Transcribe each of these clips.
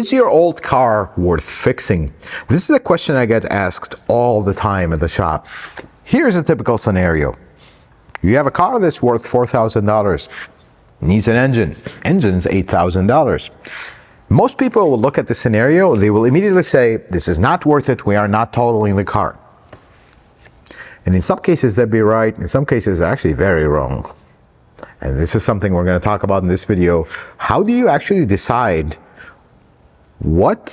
Is your old car worth fixing? This is a question I get asked all the time at the shop. Here's a typical scenario. You have a car that's worth $4,000, needs an engine. Engine's $8,000. Most people will look at the scenario, they will immediately say, this is not worth it, we are not totaling the car. And in some cases they'd be right, in some cases they're actually very wrong. And this is something we're going to talk about in this video. How do you actually decide what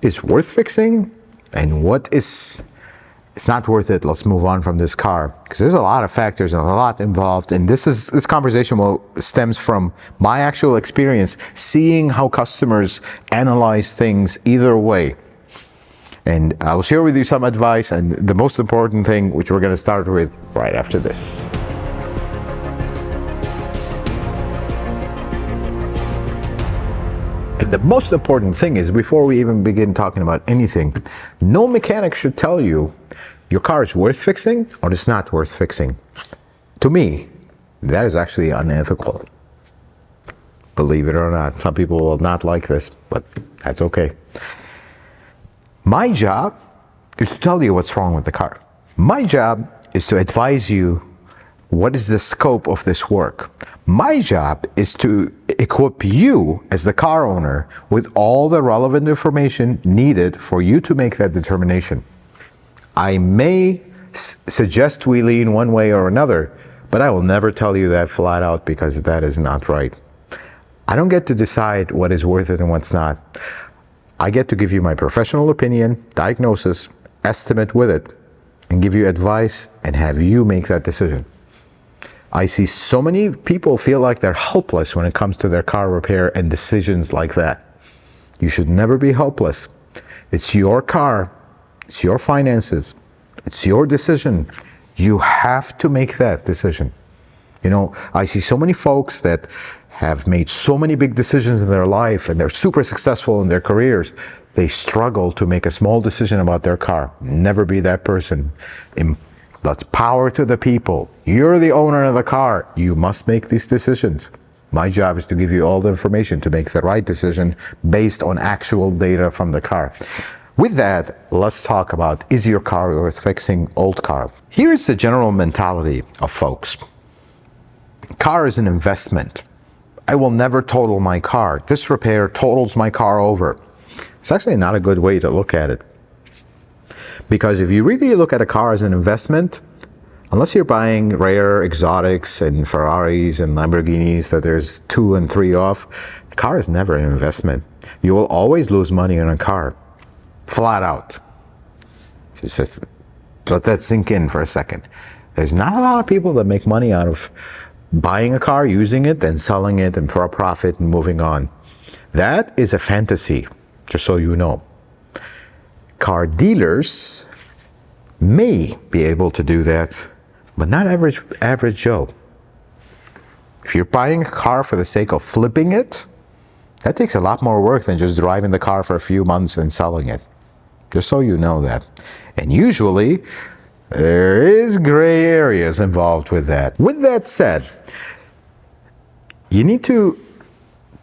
is worth fixing and what is it's not worth it, let's move on from this car? Because there's a lot of factors and a lot involved, and this conversation stems from my actual experience seeing how customers analyze things either way. And I'll share with you some advice and the most important thing, which we're going to start with right after this. And the most important thing is, before we even begin talking about anything, no mechanic should tell you your car is worth fixing or it's not worth fixing. To me, that is actually unethical. Believe it or not, some people will not like this, but that's okay. My job is to tell you what's wrong with the car. My job is to advise you what is the scope of this work. My job is to equip you as the car owner with all the relevant information needed for you to make that determination. I may suggest we lean one way or another, but I will never tell you that flat out, because that is not right. I don't get to decide what is worth it and what's not. I get to give you my professional opinion, diagnosis, estimate with it, and give you advice and have you make that decision. I see so many people feel like they're helpless when it comes to their car repair and decisions like that. You should never be helpless. It's your car, it's your finances, it's your decision. You have to make that decision. You know, I see so many folks that have made so many big decisions in their life and they're super successful in their careers. They struggle to make a small decision about their car. Never be that person. That's power to the people. You're the owner of the car. You must make these decisions. My job is to give you all the information to make the right decision based on actual data from the car. With that, let's talk about, is your car worth fixing? Old car. Here's the general mentality of folks. Car is an investment. I will never total my car. This repair totals my car over. It's actually not a good way to look at it. Because if you really look at a car as an investment, unless you're buying rare exotics and Ferraris and Lamborghinis that there's 2 and 3 off, the car is never an investment. You will always lose money on a car. Flat out. Just let that sink in for a second. There's not a lot of people that make money out of buying a car, using it, then selling it and for a profit and moving on. That is a fantasy, just so you know. Car dealers may be able to do that, but not average Joe. If you're buying a car for the sake of flipping it, that takes a lot more work than just driving the car for a few months and selling it. Just so you know that. And usually, there is gray areas involved with that. With that said, you need to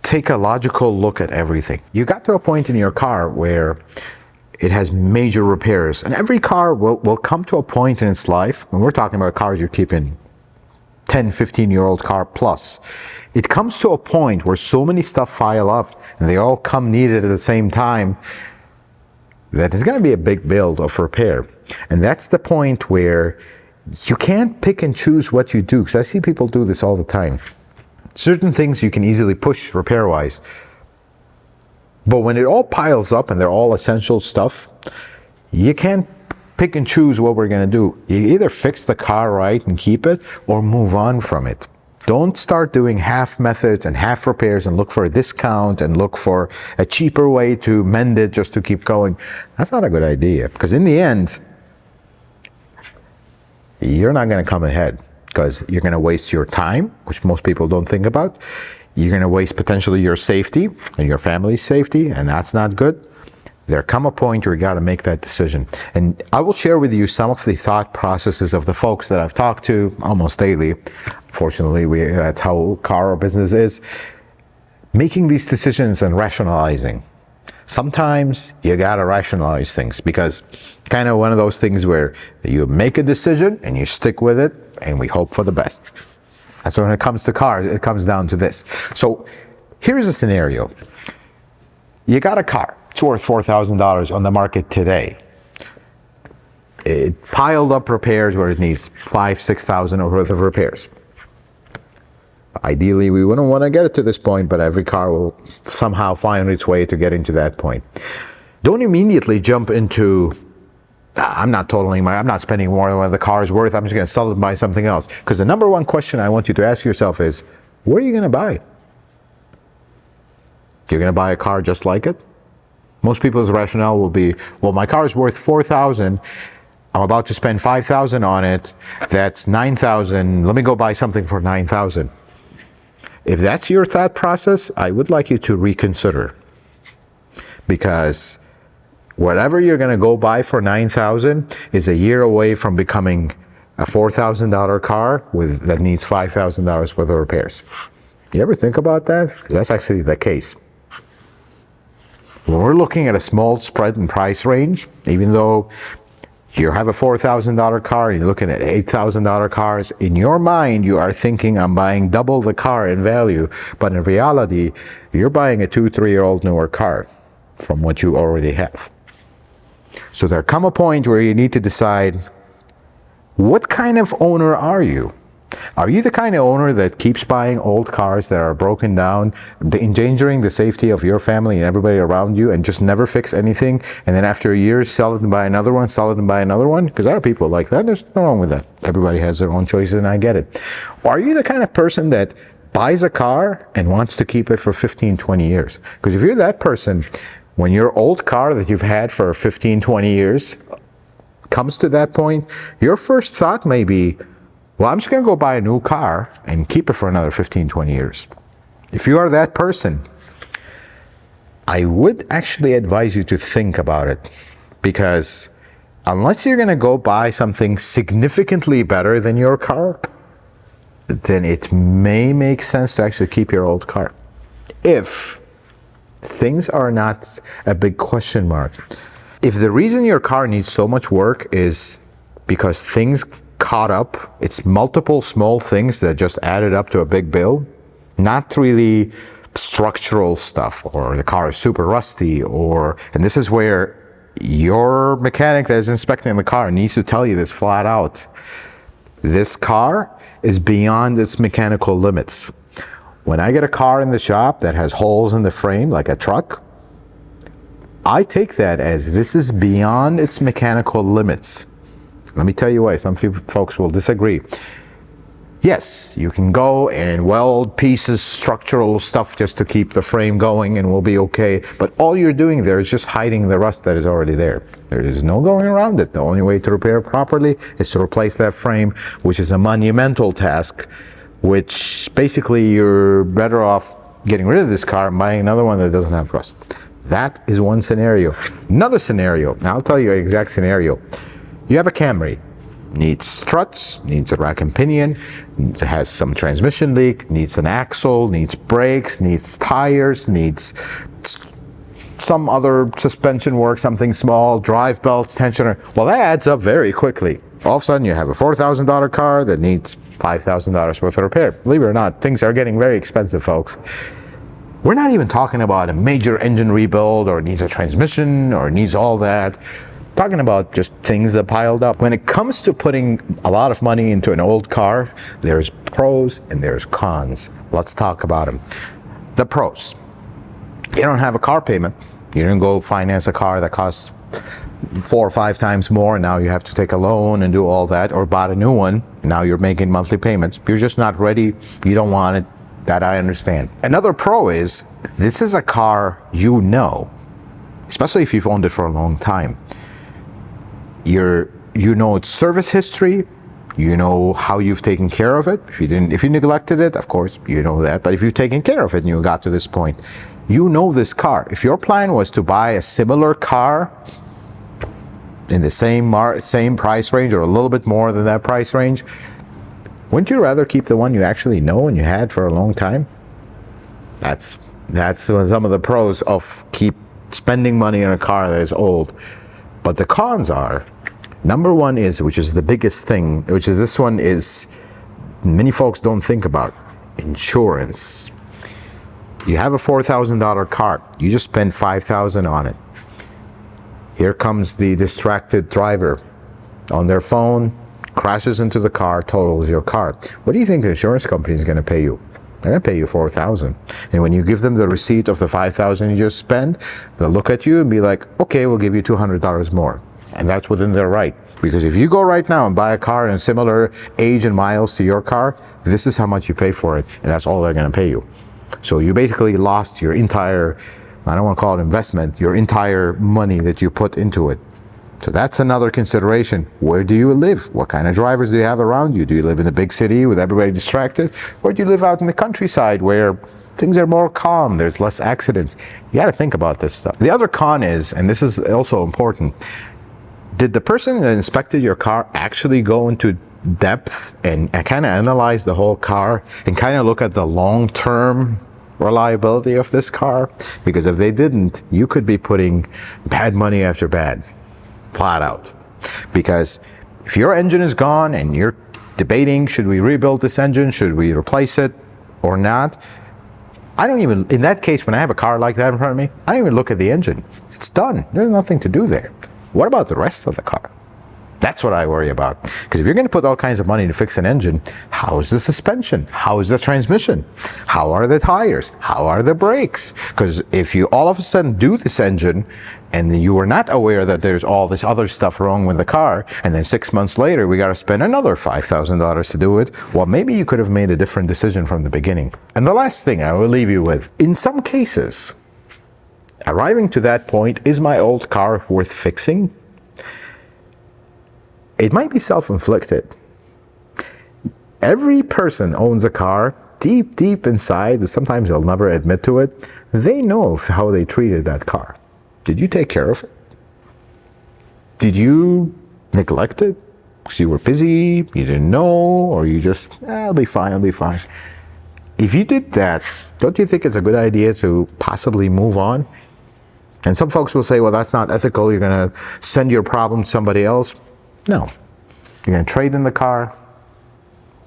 take a logical look at everything. You got to a point in your car where it has major repairs, and every car will come to a point in its life, when we're talking about cars you're keeping 10, 15-year-old car plus, it comes to a point where so many stuff pile up and they all come needed at the same time that it's going to be a big build of repair. And that's the point where you can't pick and choose what you do, because I see people do this all the time. Certain things you can easily push repair-wise, but when it all piles up and they're all essential stuff, you can't pick and choose what we're going to do. You either fix the car right and keep it, or move on from it. Don't start doing half methods and half repairs and look for a discount and look for a cheaper way to mend it just to keep going. That's not a good idea, because in the end, you're not going to come ahead, because you're going to waste your time, which most people don't think about. You're going to waste potentially your safety and your family's safety, and that's not good. There come a point where you got to make that decision. And I will share with you some of the thought processes of the folks that I've talked to almost daily. Fortunately, that's how car business is. Making these decisions and rationalizing. sometimes you gotta rationalize things, because kind of one of those things where you make a decision and you stick with it and we hope for the best. That's when it comes to cars, it comes down to this. So here's a scenario. You got a car, it's worth $4,000 on the market today. It piled up repairs where it needs $5,000-$6,000 worth of repairs. Ideally, we wouldn't want to get it to this point, but every car will somehow find its way to getting to that point. Don't immediately jump into, I'm not spending more than what the car is worth, I'm just going to sell it and buy something else. Because the number one question I want you to ask yourself is, what are you going to buy? You're going to buy a car just like it? Most people's rationale will be, well, my car is worth $4,000. I'm about to spend $5,000 on it. That's $9,000. Let me go buy something for $9,000. If that's your thought process, I would like you to reconsider. Because whatever you're going to go buy for $9,000 is a year away from becoming a $4,000 car that needs $5,000 worth of repairs. You ever think about that? 'Cause that's actually the case. When we're looking at a small spread in price range, even though you have a $4,000 car and you're looking at $8,000 cars, in your mind you are thinking, I'm buying double the car in value, but in reality you're buying a 2-3-year-old newer car from what you already have. So there come a point where you need to decide, what kind of owner are you? Are you the kind of owner that keeps buying old cars that are broken down, endangering the safety of your family and everybody around you, and just never fix anything, and then after a year sell it and buy another one, sell it and buy another one? Because there are people like that. There's nothing wrong with that. Everybody has their own choices, and I get it. Or are you the kind of person that buys a car and wants to keep it for 15, 20 years? Because if you're that person, when your old car that you've had for 15, 20 years comes to that point, your first thought may be, well, I'm just going to go buy a new car and keep it for another 15, 20 years. If you are that person, I would actually advise you to think about it, because unless you're going to go buy something significantly better than your car, then it may make sense to actually keep your old car. If things are not a big question mark. If the reason your car needs so much work is because things caught up, it's multiple small things that just added up to a big bill, not really structural stuff, or the car is super rusty, and this is where your mechanic that is inspecting the car needs to tell you this flat out. This car is beyond its mechanical limits. When I get a car in the shop that has holes in the frame, like a truck, I take that as this is beyond its mechanical limits. Let me tell you why. Some folks will disagree. Yes, you can go and weld pieces, structural stuff just to keep the frame going and we'll be okay. But all you're doing there is just hiding the rust that is already there. There is no going around it. The only way to repair properly is to replace that frame, which is a monumental task, which basically you're better off getting rid of this car and buying another one that doesn't have rust. That is one scenario. Another scenario, now I'll tell you an exact scenario. You have a Camry, needs struts, needs a rack and pinion, has some transmission leak, needs an axle, needs brakes, needs tires, needs some other suspension work, something small, drive belts, tensioner. Well, that adds up very quickly. All of a sudden you have a $4,000 car that needs $5,000 worth of repair. Believe it or not, things are getting very expensive, folks. We're not even talking about a major engine rebuild or needs a transmission or needs all that. Talking about just things that piled up. When it comes to putting a lot of money into an old car, there's pros and there's cons. Let's talk about them. The pros. You don't have a car payment. You didn't go finance a car that costs 4 or 5 times more, and now you have to take a loan and do all that, or bought a new one, and now you're making monthly payments. You're just not ready. You don't want it. That I understand. Another pro is, this is a car you know, especially if you've owned it for a long time. You know its service history, you know how you've taken care of it. If you neglected it, of course, you know that. But if you've taken care of it and you got to this point, you know this car. If your plan was to buy a similar car in the same price range or a little bit more than that price range, wouldn't you rather keep the one you actually know and you had for a long time? That's some of the pros of spending money on a car that is old. But the cons are, number one is, which is the biggest thing, which is this one is many folks don't think about, insurance. You have a $4,000 car, you just spend $5,000 on it. Here comes the distracted driver on their phone, crashes into the car, totals your car. What do you think the insurance company is going to pay you? They're going to pay you $4,000. And when you give them the receipt of the $5,000 you just spent, they'll look at you and be like, okay, we'll give you $200 more. And that's within their right. Because if you go right now and buy a car in similar age and miles to your car, this is how much you pay for it. And that's all they're going to pay you. So you basically lost your entire, I don't want to call it investment, your entire money that you put into it. So that's another consideration. Where do you live? What kind of drivers do you have around you? Do you live in a big city with everybody distracted? Or do you live out in the countryside where things are more calm, there's less accidents? You got to think about this stuff. The other con is, and this is also important, did the person that inspected your car actually go into depth and kind of analyze the whole car and kind of look at the long-term reliability of this car? Because if they didn't, you could be putting bad money after bad, flat out. Because if your engine is gone and you're debating, should we rebuild this engine, should we replace it or not, I don't even, in that case, when I have a car like that in front of me, I don't even look at the engine. It's done. There's nothing to do there. What about the rest of the car? That's what I worry about. Because if you're going to put all kinds of money to fix an engine, how is the suspension? How is the transmission? How are the tires? How are the brakes? Because if you all of a sudden do this engine and you were not aware that there's all this other stuff wrong with the car, and then 6 months later we got to spend another $5,000 to do it, well, maybe you could have made a different decision from the beginning. And the last thing I will leave you with, in some cases, arriving to that point, is my old car worth fixing? It might be self-inflicted. Every person owns a car deep, deep inside, sometimes they'll never admit to it. They know how they treated that car. Did you take care of it? Did you neglect it? Because you were busy, you didn't know, or you just, I'll be fine, I'll be fine. If you did that, don't you think it's a good idea to possibly move on? And some folks will say, well, that's not ethical. You're going to send your problem to somebody else. No. You're going to trade in the car.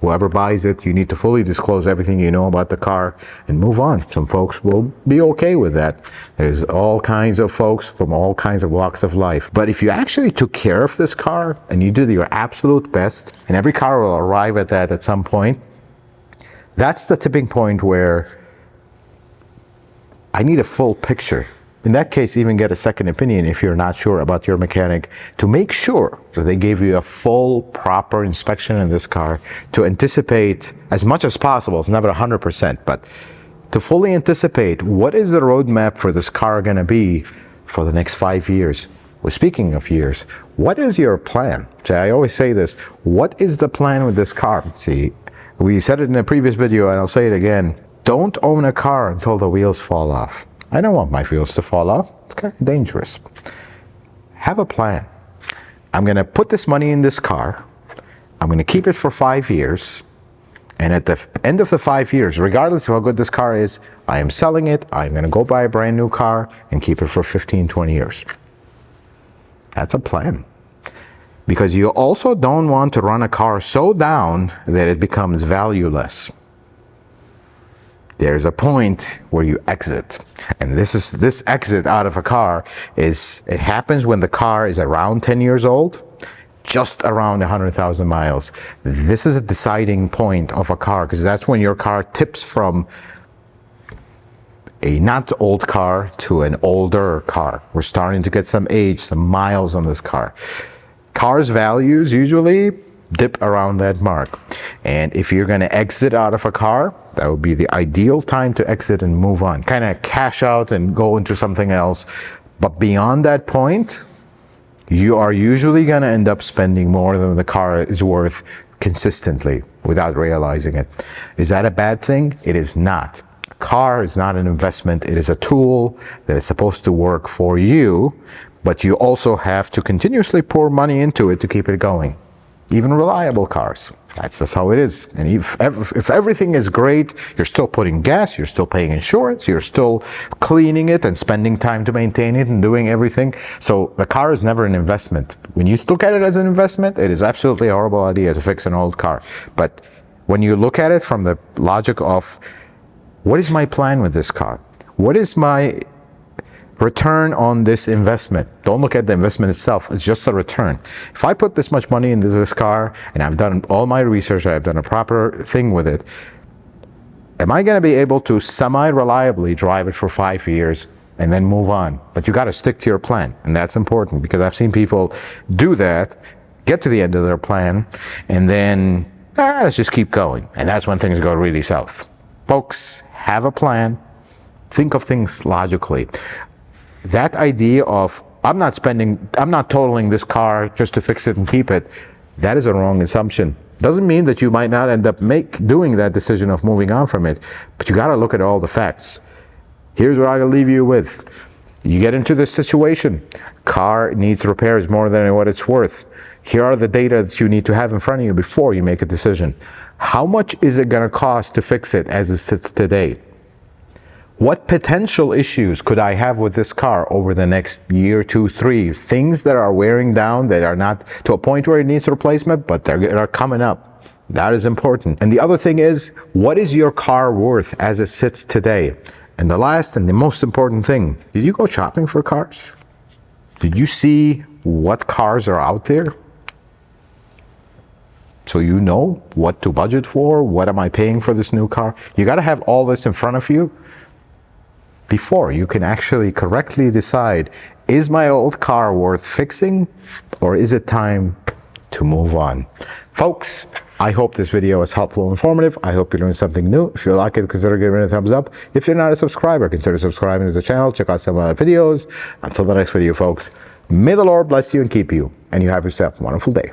Whoever buys it, you need to fully disclose everything you know about the car and move on. Some folks will be okay with that. There's all kinds of folks from all kinds of walks of life. But if you actually took care of this car and you did your absolute best, and every car will arrive at that at some point, that's the tipping point where I need a full picture. In that case, even get a second opinion if you're not sure about your mechanic, to make sure that they gave you a full, proper inspection in this car, to anticipate as much as possible. It's never 100%, but to fully anticipate what is the roadmap for this car going to be for the next 5 years. Well, speaking of years, what is your plan? See, I always say this, what is the plan with this car? See, we said it in a previous video and I'll say it again. Don't own a car until the wheels fall off. I don't want my wheels to fall off. It's kind of dangerous. Have a plan. I'm going to put this money in this car. I'm going to keep it for 5 years. And at the end of the 5 years, regardless of how good this car is, I am selling it. I'm going to go buy a brand new car and keep it for 15, 20 years. That's a plan. Because you also don't want to run a car so down that it becomes valueless. There's a point where you exit, and this exit out of a car it happens when the car is around 10 years old, just around 100,000 miles. This is a deciding point of a car, because that's when your car tips from a not old car to an older car. We're starting to get some age, some miles on this car. Cars' values usually dip around that mark. And if you're going to exit out of a car, that would be the ideal time to exit and move on. Kind of cash out and go into something else. But beyond that point, you are usually going to end up spending more than the car is worth consistently without realizing it. Is that a bad thing? It is not. A car is not an investment. It is a tool that is supposed to work for you, but you also have to continuously pour money into it to keep it going. even reliable cars. That's just how it is. And if everything is great, you're still putting gas, you're still paying insurance, you're still cleaning it and spending time to maintain it and doing everything. So the car is never an investment. When you look at it as an investment, it is absolutely a horrible idea to fix an old car. But when you look at it from the logic of, what is my plan with this car? What is my return on this investment? Don't look at the investment itself, it's just a return. If I put this much money into this car and I've done all my research, I've done a proper thing with it, am I going to be able to semi-reliably drive it for 5 years and then move on? But you got to stick to your plan, and that's important, because I've seen people do that, get to the end of their plan, and then let's just keep going, and that's when things go really south. Folks, have a plan, think of things logically. That idea of, I'm not totaling this car just to fix it and keep it, that is a wrong assumption. Doesn't mean that you might not end up doing that decision of moving on from it, but you got to look at all the facts. Here's what I'll leave you with. You get into this situation, car needs repairs more than what it's worth. Here are the data that you need to have in front of you before you make a decision. How much is it going to cost to fix it as it sits today? What potential issues could I have with this car over the next year, 2, 3? Things that are wearing down, that are not to a point where it needs replacement, but they're coming up. That is important. And the other thing is, what is your car worth as it sits today? And the last and the most important thing, did you go shopping for cars? Did you see what cars are out there? So you know what to budget for, what am I paying for this new car? You got to have all this in front of you before you can actually correctly decide, is my old car worth fixing, or is it time to move on? Folks, I hope this video was helpful and informative. I hope you learned something new. If you like it, consider giving it a thumbs up. If you're not a subscriber, consider subscribing to the channel. Check out some other videos. Until the next video, folks, may the Lord bless you and keep you, and you have yourself a wonderful day.